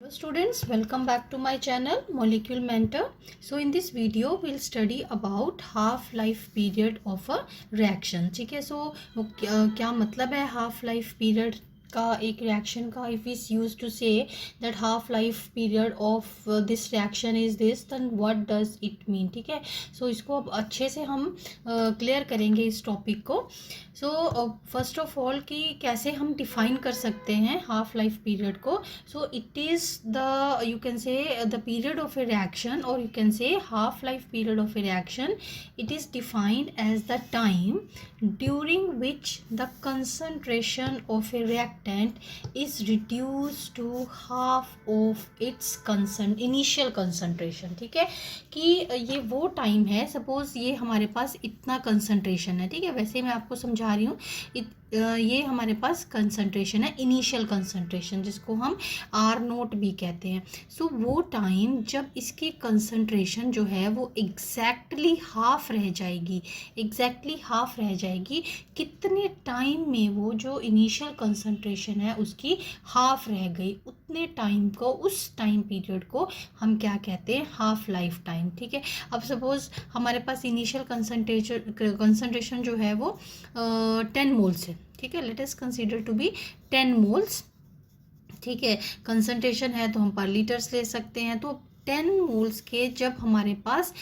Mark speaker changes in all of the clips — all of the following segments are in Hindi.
Speaker 1: Hello students, welcome back to my channel Molecule Mentor. So in this video we'll study about half life period of a reaction. ठीक है, so क्या मतलब है half life period का एक रिएक्शन का. If is use to say that half life period of this reaction is this, then what does it mean. ठीक है, सो इसको अब अच्छे से हम क्लियर करेंगे इस टॉपिक को. सो फर्स्ट ऑफ ऑल कि कैसे हम डिफाइन कर सकते हैं हाफ लाइफ पीरियड को. So it is the, you can say the period of a reaction, और you can say half life period of a reaction. It is defined as the time during which the concentration of a reactant is reduced to half of its initial concentration. ठीक है, कि ये वो टाइम है, सपोज ये हमारे पास इतना कंसंट्रेशन है. ठीक है, वैसे मैं आपको समझा रही हूँ. ये हमारे पास कंसंट्रेशन है, इनिशियल कंसंट्रेशन, जिसको हम R0 भी कहते हैं. सो वो टाइम जब इसकी कंसंट्रेशन जो है वो एग्जैक्टली हाफ रह जाएगी. कितने टाइम में वो जो इनिशियल कंसंट्रेशन है उसकी हाफ रह गई, उतने टाइम को, उस टाइम पीरियड को हम क्या कहते हैं, हाफ लाइफ टाइम. ठीक है, अब सपोज हमारे पास इनिशियल कंसंट्रेशन जो है वो 10 मोल्स है. ठीक है, let us consider to be 10 moles. ठीक है, कंसंट्रेशन है तो हम पर लीटर्स ले सकते हैं. तो 10 मोल्स के जब हमारे पास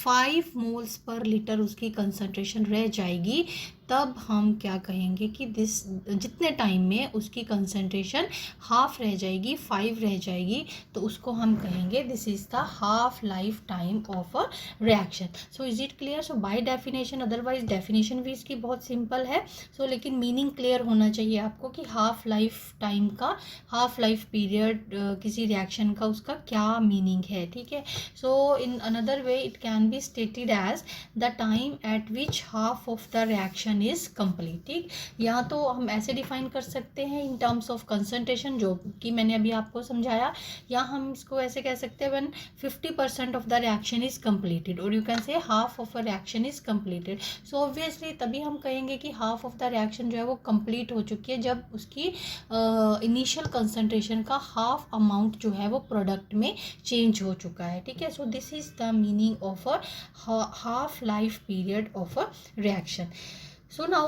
Speaker 1: 5 मोल्स पर लीटर उसकी कंसंट्रेशन रह जाएगी, तब हम क्या कहेंगे कि दिस, जितने टाइम में उसकी कंसंट्रेशन हाफ रह जाएगी, 5 रह जाएगी, तो उसको हम कहेंगे this is the half life time of a reaction. So is it clear. So by definition, otherwise definition भी इसकी बहुत सिंपल है. सो लेकिन मीनिंग क्लियर होना चाहिए आपको कि हाफ लाइफ टाइम का, हाफ लाइफ पीरियड किसी रिएक्शन का, उसका क्या मीनिंग है. ठीक है, so in another way it can be stated as the time at which half of the reaction is complete. ठीक, या तो हम ऐसे डिफाइन कर सकते हैं इन टर्म्स ऑफ कंसंट्रेशन, जो कि मैंने अभी आपको समझाया, या हम इसको ऐसे कह सकते हैं when 50% of the reaction is completed, और you can say half of a reaction is completed. So obviously तभी हम कहेंगे कि हाफ ऑफ द रिएक्शन जो है वो कंप्लीट हो चुकी है जब उसकी इनिशियल कंसंट्रेशन का हाफ अमाउंट जो है वो प्रोडक्ट में चेंज हो चुका है. ठीक है, so this is the meaning of a half life period of a reaction. So now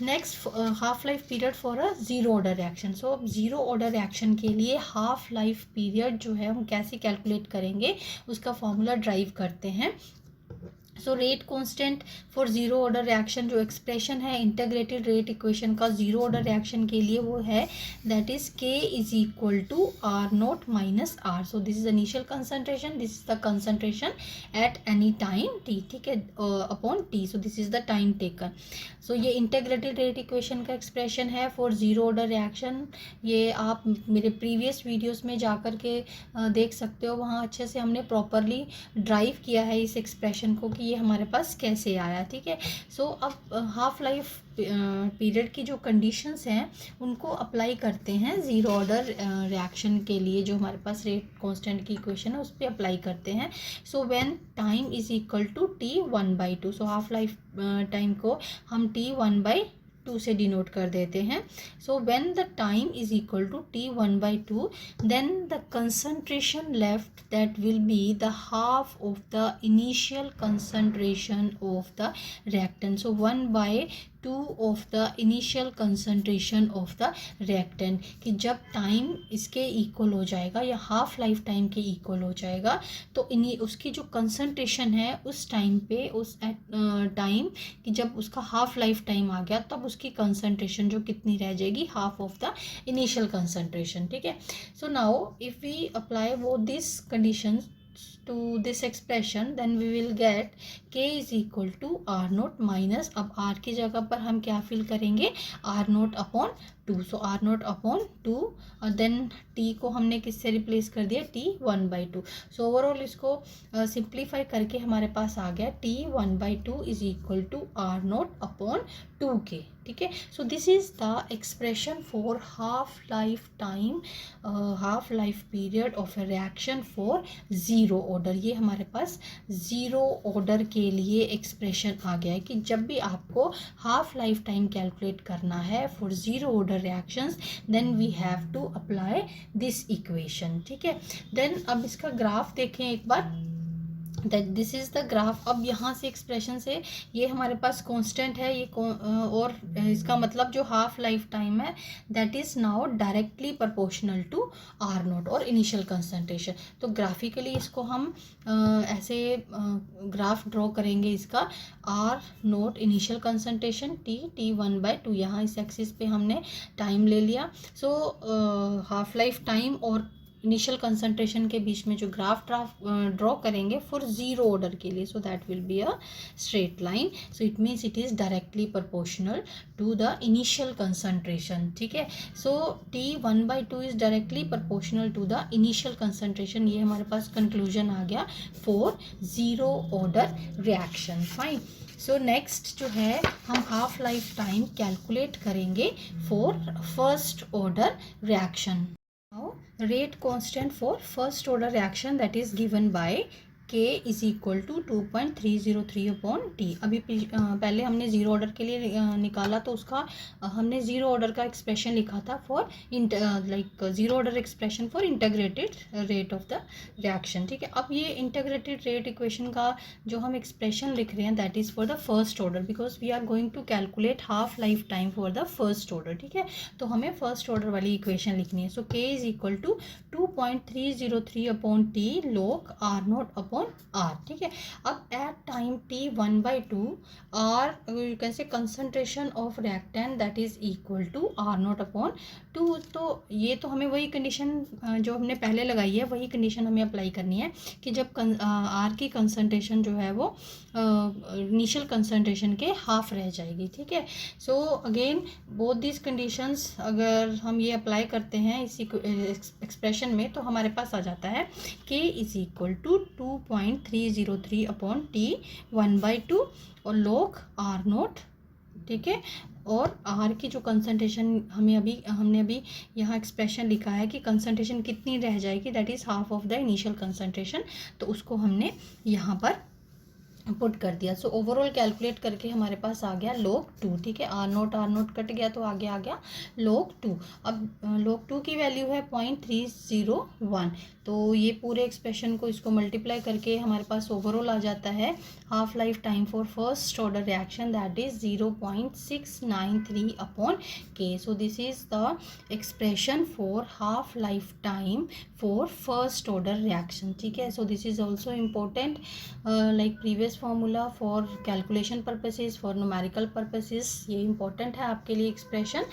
Speaker 1: next half life period for a zero order reaction. So अब zero order reaction के लिए half life period जो है हम कैसे कैलकुलेट करेंगे, उसका फॉर्मूला ड्राइव करते हैं. So rate constant for zero order reaction, जो एक्सप्रेशन है इंटीग्रेटेड रेट इक्वेशन का जीरो ऑर्डर रिएक्शन के लिए, वो है that is K is equal to R0 minus R. So this is initial concentration, this is the concentration at any time T. ठीक है, upon T. So this is the time taken. So ये इंटीग्रेटेड रेट इक्वेशन का एक्सप्रेशन है फॉर जीरो ऑर्डर रिएक्शन. ये आप मेरे प्रीवियस वीडियोस में जाकर के देख सकते हो, वहाँ अच्छे से हमने प्रॉपरली ड्राइव किया है इस एक्सप्रेशन को कि ये हमारे पास कैसे आया. ठीक है, सो अब हाफ लाइफ पीरियड की जो कंडीशंस हैं उनको अप्लाई करते हैं ज़ीरो ऑर्डर रिएक्शन के लिए. जो हमारे पास रेट कांस्टेंट की इक्वेशन है उस पर अप्लाई करते हैं. So when time is equal to T1/2. So half life time को हम T1/2 से डिनोट कर देते हैं. So when the time is equal to T1/2, then the concentration left that will be the half of the initial concentration of the reactant. So 1/2 of the initial concentration of the reactant, कि जब टाइम इसके इक्वल हो जाएगा या हाफ लाइफ टाइम के इक्वल हो जाएगा, तो उसकी जो कंसंट्रेशन है उस टाइम पे, उस टाइम कि जब उसका हाफ लाइफ टाइम आ गया, तब उसकी कंसंट्रेशन जो कितनी रह जाएगी, half of the initial concentration. ठीक है, so now if we apply वो this conditions to this expression, then we will get K is equal to R0 minus, अब R की जगह पर हम क्या फिल करेंगे, R0 अपॉन 2. सो R0 अपॉन 2, और देन T को हमने किससे रिप्लेस कर दिया, T1/2. सो ओवरऑल इसको सिंप्लीफाई करके हमारे पास आ गया T1/2 is equal to R0 upon 2K. ठीक है, so this is the expression for half life time, half life period of a reaction for zero order. ये हमारे पास ज़ीरो ऑर्डर के लिए एक्सप्रेशन आ गया है कि जब भी आपको हाफ लाइफ टाइम कैलकुलेट करना है for zero order order reactions, then we have to apply this equation. ठीक है, then अब इसका ग्राफ देखें एक बार, that this is the graph. अब यहाँ से एक्सप्रेशन से ये हमारे पास कांस्टेंट है, ये और इसका मतलब जो हाफ लाइफ टाइम है that is now directly proportional to R naught और इनिशियल कंसंट्रेशन. तो ग्राफिकली इसको हम ऐसे ग्राफ ड्रॉ करेंगे इसका. R naught initial concentration T 1/2, यहाँ इस एक्सिस पे हमने टाइम ले लिया. सो हाफ लाइफ टाइम और इनिशियल कंसंट्रेशन के बीच में जो ग्राफ ड्रॉ करेंगे फॉर जीरो ऑर्डर के लिए, so that will be a straight line. So it means it is directly proportional to the initial concentration. ठीक है, so T 1/2 is directly proportional to the initial concentration. ये हमारे पास कंक्लूजन आ गया for zero order reaction. Fine. So next जो है हम हाफ लाइफ टाइम कैलकुलेट करेंगे for first order reaction. Now, rate constant for first order reaction that is given by K is equal to 2.303 upon T. अभी पहले हमने जीरो ऑर्डर के लिए निकाला तो उसका हमने जीरो ऑर्डर का एक्सप्रेशन लिखा था for like zero order expression for integrated rate of the reaction. ठीक है, अब ये इंटीग्रेटेड रेट इक्वेशन का जो हम एक्सप्रेशन लिख रहे हैं that is for the first order, because we are going to calculate half life time for the first order. ठीक है, तो हमें फर्स्ट ऑर्डर वाली इक्वेशन लिखनी है. So K is equal to 2.303 upon T log R naught upon R. ठीक है, अब at time T 1/2 R you can say concentration of reactant that is equal to R naught upon 2. तो ये तो हमें वही कंडीशन जो हमने पहले लगाई है वही कंडीशन हमें अप्लाई करनी है कि जब R की कंसंट्रेशन जो है वो इनिशियल कंसंट्रेशन के हाफ रह जाएगी. ठीक है, so again both this conditions अगर हम ये अप्लाई करते हैं इसी एक्सप्रेशन में तो हमारे पास आ जाता है K is equal to 2.303 upon T 1/2 और log R नोट. ठीक है, और R की जो कंसंट्रेशन हमने अभी यहाँ एक्सप्रेशन लिखा है कि कंसंट्रेशन कितनी रह जाएगी that is half of the initial concentration, तो उसको हमने यहाँ पर पुट कर दिया. सो ओवरऑल कैलकुलेट करके हमारे पास आ गया log 2. ठीक है, आर नोट कट गया तो आगे आ गया log 2. अब log 2 की वैल्यू है 0.301, तो ये पूरे एक्सप्रेशन को इसको मल्टीप्लाई करके हमारे पास ओवरऑल आ जाता है half life time for first order reaction that is 0.693 upon K. So this is the expression for half life time for first order reaction. ठीक है, so this is also important like previous formula for calculation purposes, for numerical purposes, ये इंपॉर्टेंट है आपके लिए एक्सप्रेशन.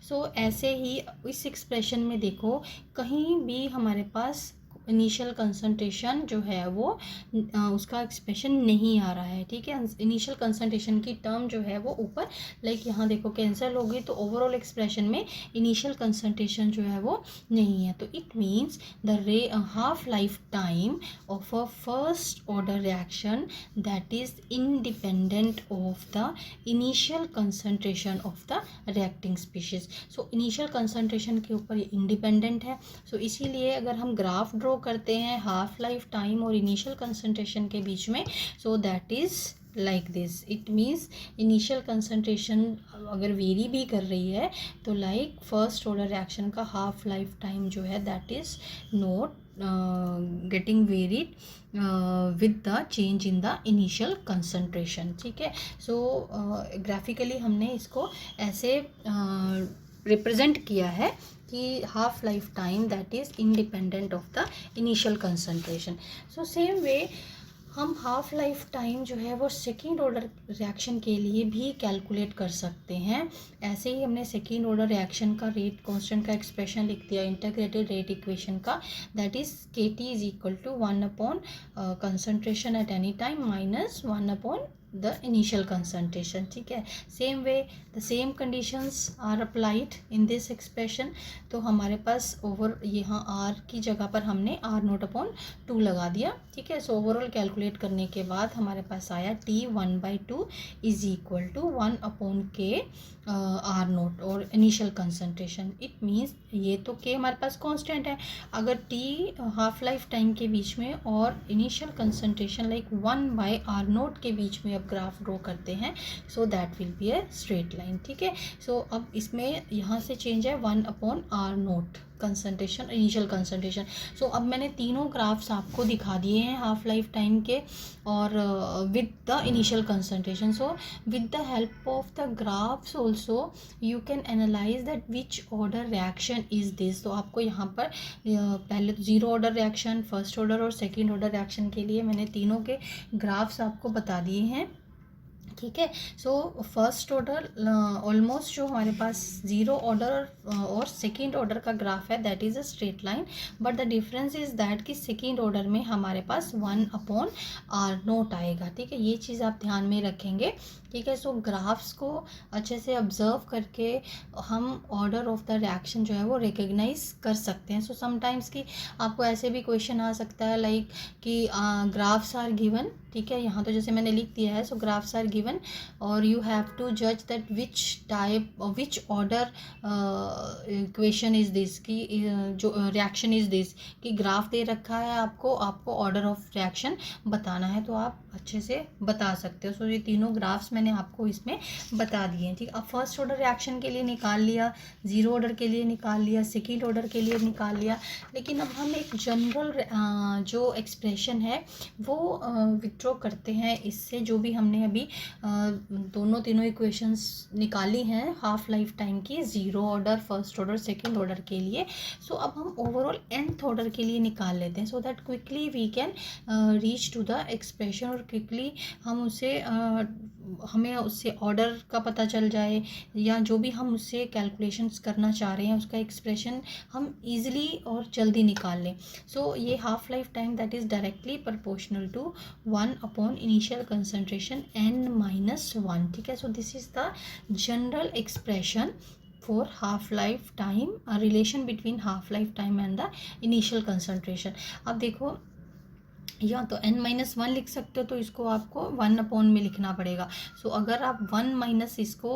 Speaker 1: सो ऐसे ही इस एक्सप्रेशन में देखो कहीं भी हमारे पास इनिशियल कंसंट्रेशन जो है वो उसका एक्सप्रेशन नहीं आ रहा है. ठीक है, इनिशियल कंसंट्रेशन की टर्म जो है वो ऊपर लाइक यहाँ देखो कैंसिल हो गई, तो ओवरऑल एक्सप्रेशन में इनिशियल कंसंट्रेशन जो है वो नहीं है. तो it means the half life time of a first order reaction that is independent of the initial concentration of the reacting species. So initial concentration के ऊपर ये इंडिपेंडेंट है. सो इसीलिए अगर हम ग्राफ ड्रॉ करते हैं हाफ लाइफ टाइम और इनिशियल कंसंट्रेशन के बीच में, so that is like this. It means initial concentration अगर वेरी भी कर रही है तो लाइक फर्स्ट ऑर्डर रिएक्शन का हाफ लाइफ टाइम जो है that is not getting varied with the change in the initial concentration. ठीक है, सो ग्राफिकली हमने इसको ऐसे रिप्रेजेंट किया है कि half life time that is independent of the initial concentration. So same way हम हाफ लाइफ टाइम जो है वो सेकेंड ऑर्डर रिएक्शन के लिए भी कैलकुलेट कर सकते हैं. ऐसे ही हमने सेकेंड ऑर्डर रिएक्शन का रेट कांस्टेंट का एक्सप्रेशन लिख दिया इंटीग्रेटेड रेट इक्वेशन का, that is KT is equal to 1 upon concentration at any time minus 1 upon the initial concentration. ठीक है, same way the same conditions are applied in this expression. तो हमारे पास ओवर यहाँ R की जगह पर हमने R नोट अपॉन 2 लगा दिया. ठीक है, सो ओवरऑल कैलकुलेट करने के बाद हमारे पास आया T 1/2 is equal to 1 upon K R naught और इनिशियल कंसंट्रेशन. इट मीन्स ये तो K हमारे पास कांस्टेंट है, अगर T हाफ लाइफ टाइम के बीच में और initial concentration like 1/R note के बीच में अब ग्राफ ड्रॉ करते हैं, so that will be a straight line, ठीक है। सो अब इसमें यहाँ से चेंज है 1/r0 कंसंट्रेशन, इनिशियल कंसंट्रेशन। सो अब मैंने तीनों ग्राफ्स आपको दिखा दिए हैं हाफ लाइफ टाइम के, और with the initial concentration. So with the help of the graphs also you can analyse that which order reaction is this. तो आपको यहाँ पर पहले तो zero order reaction, first order और सेकेंड ऑर्डर रिएक्शन के लिए मैंने तीनों के ग्राफ्स आपको बता दिए हैं, ठीक है। सो फर्स्ट ऑर्डर ऑलमोस्ट जो हमारे पास ज़ीरो ऑर्डर और सेकेंड ऑर्डर का ग्राफ है that is a straight line, but the difference is that कि सेकेंड ऑर्डर में हमारे पास 1/r0 आएगा, ठीक है। ये चीज़ आप ध्यान में रखेंगे, ठीक है। सो ग्राफ्स को अच्छे से ऑब्जर्व करके हम ऑर्डर ऑफ द रिएक्शन जो है वो रिकग्नाइज कर सकते हैं। सो समटाइम्स कि आपको ऐसे भी क्वेश्चन आ सकता है लाइक कि ग्राफ्स आर गिवन, ठीक है। यहाँ तो जैसे मैंने लिख दिया है, सो ग्राफ्स आर गिवन और यू हैव टू जज that which type which order equation is this, कि जो रिएक्शन इज दिस, कि ग्राफ दे रखा है आपको ऑर्डर ऑफ रिएक्शन बताना है, तो आप अच्छे से बता सकते हो। सो ये तीनों ग्राफ्स मैंने आपको इसमें बता दिए हैं, ठीक। अब फर्स्ट ऑर्डर रिएक्शन के लिए निकाल लिया, ज़ीरो ऑर्डर के लिए निकाल लिया, सेकेंड ऑर्डर के लिए निकाल लिया, लेकिन अब हम एक जनरल जो एक्सप्रेशन है वो विथड्रॉ करते हैं इससे, जो भी हमने अभी दोनों तीनों इक्वेशंस निकाली हैं हाफ लाइफ टाइम की, zero order, first order, second order के लिए। सो अब हम ओवरऑल nth ऑर्डर के लिए निकाल लेते हैं, so that quickly we can reach to the expression, और क्विकली हम उसे हमें उससे ऑर्डर का पता चल जाए, या जो भी हम उससे कैलकुलेशंस करना चाह रहे हैं उसका एक्सप्रेशन हम ईज़िली और जल्दी निकाल लें। सो ये half life time that is directly proportional to 1 initial concentration n-1, ठीक है। So this is the general expression for half life time, a relation between half life time and the initial concentration। अब देखो या तो n-1 लिख सकते हो, तो इसको आपको 1 में लिखना पड़ेगा। सो अगर आप 1 माइनस इसको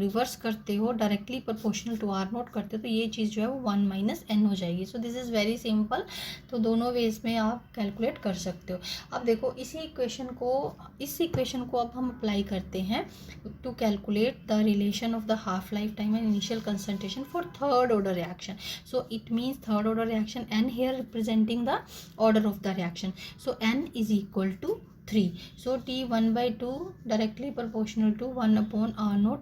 Speaker 1: रिवर्स करते हो, डायरेक्टली प्रोपोर्शनल टू r0 करते हो, तो ये चीज़ जो है वो 1 - n हो जाएगी। सो दिस इज़ वेरी सिंपल, तो दोनों वेज में आप कैलकुलेट कर सकते हो। अब देखो इस इक्वेशन को अब हम अप्लाई करते हैं to calculate the relation of the half life time and initial concentration for third order reaction. So it means third order reaction, n here representing the order of the reaction। So n is equal to 3, so t 1/2 directly proportional to 1/r0।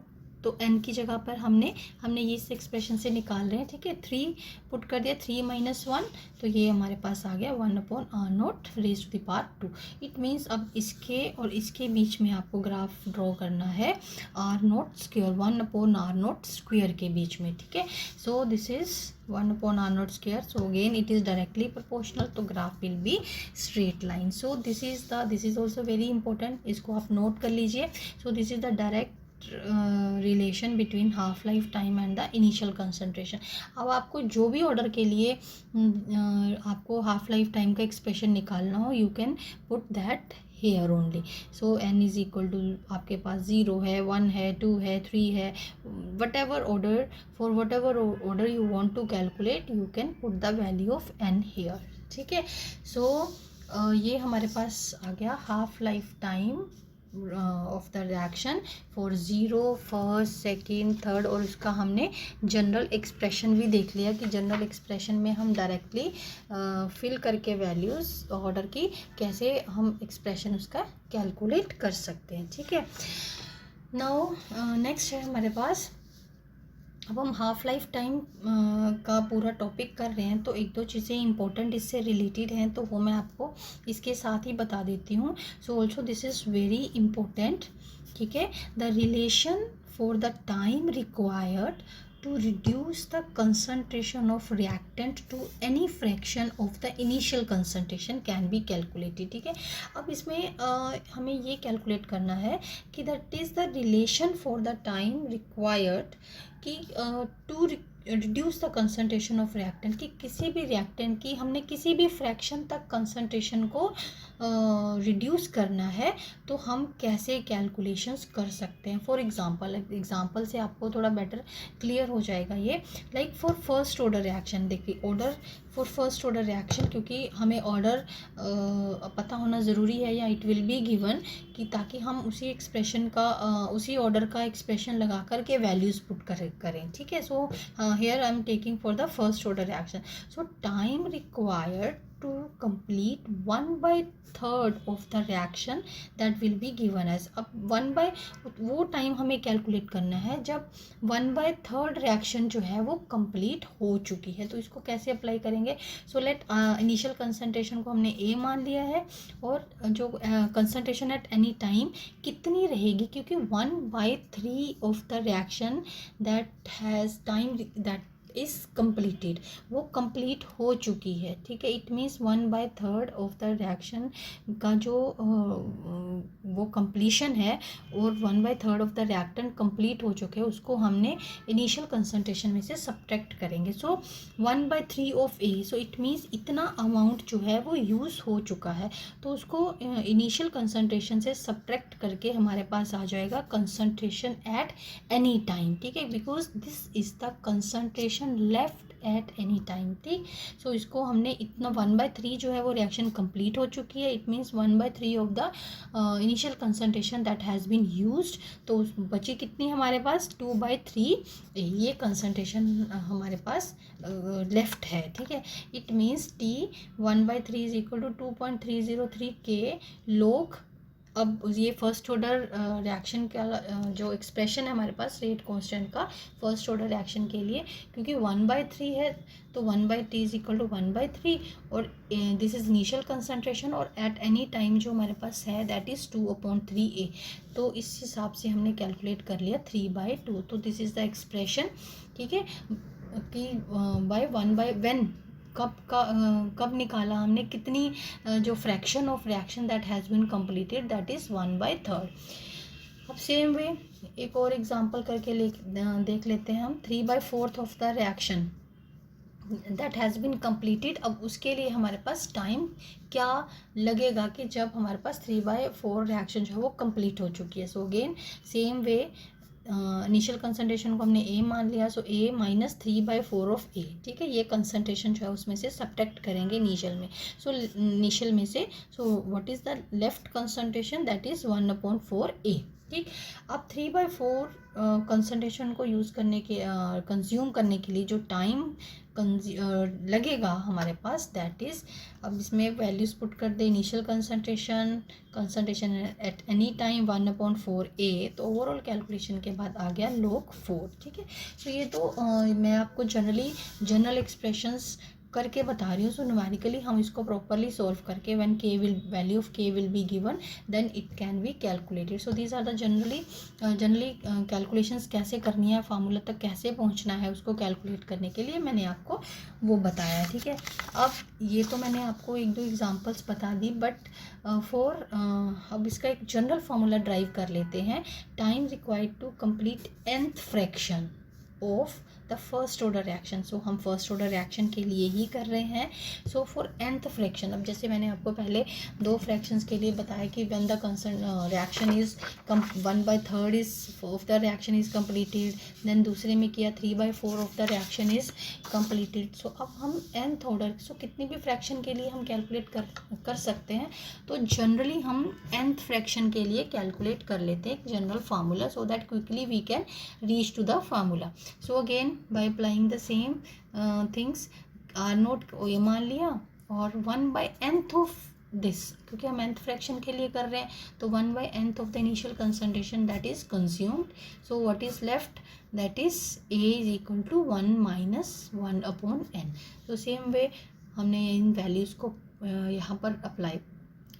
Speaker 1: तो n की जगह पर हमने ये इस एक्सप्रेशन से निकाल रहे हैं, ठीक है। 3 पुट कर दिया, 3 - 1, तो ये हमारे पास आ गया 1/r0 raise to the power 2। It means अब इसके और इसके बीच में आपको ग्राफ ड्रॉ करना है r0 स्क्वायर, 1/r0 स्क्वायर के बीच में, ठीक है। So this is 1/r0 square, so again it is directly proportional, तो graph will be straight line. So this is also very important, इसको आप नोट कर लीजिए। So this is the direct relation between half life time and the initial concentration. अब आपको जो भी ऑर्डर के लिए आपको हाफ लाइफ टाइम का एक्सप्रेशन निकालना हो, you can put that here only. So n is equal to आपके पास 0 है, 1 है, 2 है, 3 है, whatever order, for whatever order you want to calculate, you can put the value of n here, ठीक है। सो ये हमारे पास आ गया half life time of the reaction for zero, first, second, third, और उसका हमने जनरल एक्सप्रेशन भी देख लिया कि जनरल एक्सप्रेशन में हम डायरेक्टली फिल करके वैल्यूज़ ऑर्डर की कैसे हम एक्सप्रेशन उसका कैलकुलेट कर सकते हैं, ठीक है। नाउ नेक्स्ट है हमारे पास, अब हम हाफ लाइफ टाइम का पूरा टॉपिक कर रहे हैं, तो एक दो चीज़ें इंपॉर्टेंट इससे रिलेटेड हैं, तो वो मैं आपको इसके साथ ही बता देती हूँ। So also this is very important, ठीक है। The relation for the time required to reduce the concentration of reactant to any fraction of the initial concentration can be calculated, ठीक है। अब इसमें हमें ये कैलकुलेट करना है कि that is the relation for the time required कि reduce the concentration of reactant, कि किसी भी रिएक्टेंट की हमने किसी भी फ्रैक्शन तक कंसंट्रेशन को रिड्यूस करना है तो हम कैसे कैलकुलेशंस कर सकते हैं। फॉर एग्जांपल से आपको थोड़ा बेटर क्लियर हो जाएगा ये। Like for first order reaction, देखिए order for first order reaction, क्योंकि हमें ऑर्डर पता होना ज़रूरी है या इट विल बी गिवन, कि ताकि हम उसी एक्सप्रेशन का उसी ऑर्डर का एक्सप्रेशन लगा करके वैल्यूज़ पुट करें, ठीक है। सो here I am taking for the first order reaction. So time required to complete 1/3 of the reaction that will be given as, अब वो टाइम हमें कैलकुलेट करना है जब 1/3 रिएक्शन जो है वो कंप्लीट हो चुकी है। तो इसको कैसे अप्लाई करेंगे। सो लेट इनिशियल कंसंट्रेशन को हमने ए मान लिया है, और जो कंसंट्रेशन एट एनी टाइम कितनी रहेगी, क्योंकि 1/3 of the reaction that has time that is completed, वो कंप्लीट हो चुकी है, ठीक है। It means 1/3 of the reaction का जो वो कंप्लीशन है, और 1/3 ऑफ द रिएक्टेंट कंप्लीट हो चुके हैं, उसको हमने इनिशियल कंसंट्रेशन में से सब्ट्रैक्ट करेंगे। सो 1/3 of A, so it means इतना अमाउंट जो है वो यूज़ हो चुका है, तो उसको इनिशियल कंसंट्रेशन से सब्ट्रैक्ट करके हमारे पास आ जाएगा कंसंट्रेशन एट एनी टाइम, ठीक है, because this is the concentration left eight any time, ठीक। सो इसको हमने इतना 1/3 जो है वो रिएक्शन कंप्लीट हो चुकी है, it means 1/3 of the initial concentration that has been used, तो बची कितनी हमारे पास 2/3 ये कंसंट्रेशन हमारे पास लेफ्ट है, ठीक है। It means t 1/3 is equal to 2.303 k लोग। अब ये फर्स्ट ऑर्डर रिएक्शन का जो एक्सप्रेशन है हमारे पास रेट कांस्टेंट का फर्स्ट ऑर्डर रिएक्शन के लिए, क्योंकि 1/3 है तो 1/t इज इक्वल टू 1/3, और दिस इज इनिशियल कंसंट्रेशन, और एट एनी टाइम जो हमारे पास है दैट इज़ 2/3a। तो इस हिसाब से हमने कैलकुलेट कर लिया 3/2। तो दिस इज़ द एक्सप्रेशन, ठीक है, कि बाय 1/when कब निकाला हमने, कितनी जो fraction of reaction that has been completed that is 1/3। अब सेम वे एक और एग्जांपल करके देख लेते हैं हम। 3/4 of the reaction that has been completed. अब उसके लिए हमारे पास टाइम क्या लगेगा कि जब हमारे पास 3/4 रिएक्शन जो है वो कंप्लीट हो चुकी है। So again same way initial concentration को हमने ए मान लिया, सो ए माइनस 3/4 ऑफ ए, ठीक है। ये कंसंट्रेशन जो है उसमें से सब्ट्रैक्ट करेंगे इनिशियल में, सो इनिशियल में से, so what is the left concentration that is 1/4 ए, ठीक। अब 3/4 कंसंट्रेशन को यूज़ करने के कंज्यूम करने के लिए जो टाइम लगेगा हमारे पास दैट इज़, अब इसमें वैल्यूज़ पुट कर दे। Initial concentration at any time 1/4 A, तो ओवरऑल कैलकुलेशन के बाद आ गया log 4, ठीक है। तो ये तो मैं आपको जनरल एक्सप्रेशंस करके बता रही हूँ। सो न्यूमेरिकली हम इसको प्रॉपरली सॉल्व करके when value of k will be given then it can be calculated. So these are the generally calculations कैसे करनी है, फार्मूला तक कैसे पहुँचना है, उसको कैलकुलेट करने के लिए मैंने आपको वो बताया, ठीक है। अब ये तो मैंने आपको 1-2 एग्जांपल्स बता दी, बट अब इसका एक जनरल फार्मूला ड्राइव कर लेते हैं। Time required to complete nth fraction of the first order reaction. So हम फर्स्ट ऑर्डर रिएक्शन के लिए ही कर रहे हैं। सो फॉर nth फ्रैक्शन, अब जैसे मैंने आपको पहले 2 फ्रैक्शंस के लिए बताया कि when the reaction is 1/3 is of the reaction is completed, then दूसरे में किया 3/4 of the reaction is completed. So अब हम nth ऑर्डर, सो कितनी भी फ्रैक्शन के लिए हम कैलकुलेट कर सकते हैं, तो जनरली हम nth फ्रैक्शन के लिए कैलकुलेट कर लेते हैं एक general formula, so that quickly we can reach to the formula. So again by applying the same things, r naught ये मान लिया, और 1/nth ऑफ दिस, क्योंकि हम nth फ्रैक्शन के लिए कर रहे हैं, तो 1/nth of the initial concentration that is consumed. So what is left that is a is equal to 1 - 1/n। तो सेम वे हमने इन वैल्यूज़ को यहाँ पर अप्लाई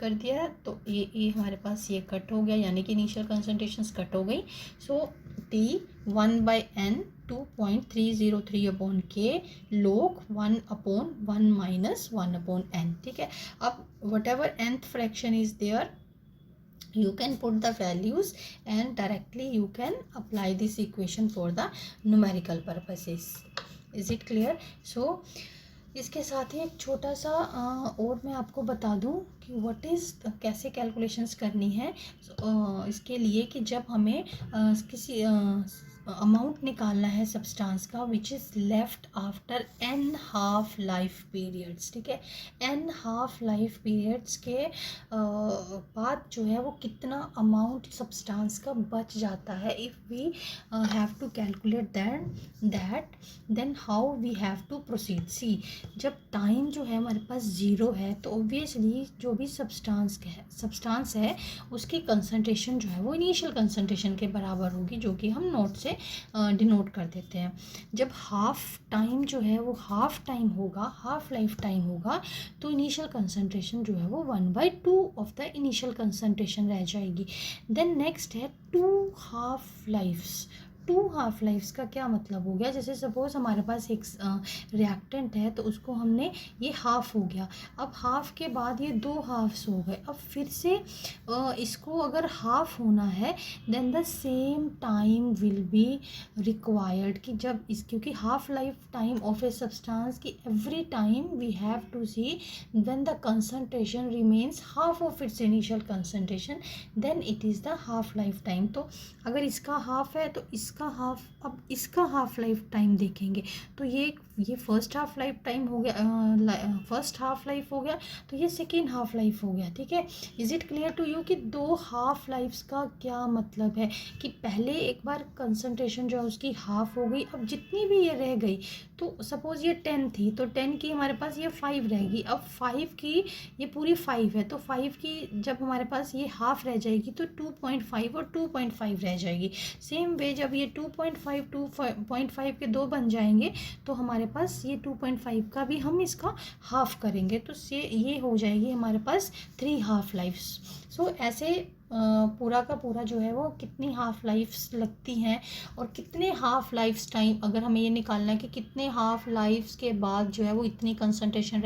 Speaker 1: कर दिया, तो ये हमारे पास ये कट हो गया, यानी कि इनिशियल कंसंट्रेशंस कट हो गई। सो t 1/n 2.303/k log 1/1 - 1/n, ठीक है। अब whatever nth fraction is there, you can put the values and directly you can apply this equation for the numerical purposes. Is it clear? So इसके साथ ही एक छोटा सा और मैं आपको बता दूं कि व्हाट इज़ कैसे कैलकुलेशंस करनी है इसके लिए कि जब हमें किसी अमाउंट निकालना है सब्सटेंस का which is left after n half life periods, ठीक है। n हाफ लाइफ पीरियड्स के बाद जो है वो कितना अमाउंट सब्सटेंस का बच जाता है, if we have to calculate that then how we have to proceed. See, जब टाइम जो है हमारे पास ज़ीरो है तो ऑब्वियसली जो भी सब्सटेंस है उसकी कंसंट्रेशन जो है वो इनिशियल कंसंट्रेशन के बराबर होगी, जो कि हम नोट से डिनोट कर देते हैं। जब हाफ टाइम जो है वो हाफ टाइम होगा, हाफ लाइफ टाइम होगा, तो इनिशियल कंसंट्रेशन जो है वो 1/2 ऑफ द इनिशियल कंसंट्रेशन रह जाएगी। देन नेक्स्ट है 2 हाफ लाइफ्स। 2 हाफ लाइफ्स का क्या मतलब हो गया, जैसे सपोज हमारे पास एक रिएक्टेंट है तो उसको हमने, ये हाफ हो गया, अब हाफ के बाद ये 2 हाफ्स हो गए, अब फिर से इसको अगर हाफ होना है then the same time will be required, कि जब इस, क्योंकि half life time of a substance की every time we have to see when the concentration remains half of its initial concentration then it is the half life time. तो अगर इसका हाफ है तो इसका हाफ, अब इसका हाफ लाइफ टाइम देखेंगे तो ये फर्स्ट हाफ लाइफ टाइम हो गया, फर्स्ट हाफ लाइफ हो गया, तो ये सेकेंड हाफ लाइफ हो गया, ठीक है। Is it clear to you कि 2 हाफ लाइफ्स का क्या मतलब है, कि पहले एक बार कंसंट्रेशन जो है उसकी हाफ हो गई, अब जितनी भी ये रह गई, तो सपोज ये 10 थी तो 10 की हमारे पास ये 5 रहेगी, अब 5 की ये पूरी 5 है तो 5 की जब हमारे पास ये हाफ रह जाएगी तो 2.5 और 2.5 रह जाएगी। सेम वे जब ये 2.5 2.5 के 2 बन जाएंगे तो हमारे पास ये 2.5 का भी हम इसका हाफ करेंगे तो ये हो जाएगी हमारे पास 3 हाफ लाइफ्स। सो ऐसे पूरा का पूरा जो है वो कितनी हाफ लाइफ्स लगती हैं और कितने हाफ लाइफ्स टाइम, अगर हमें ये निकालना है कि कितने हाफ लाइफ्स के बाद जो है वो इतनी कंसंट्रेशन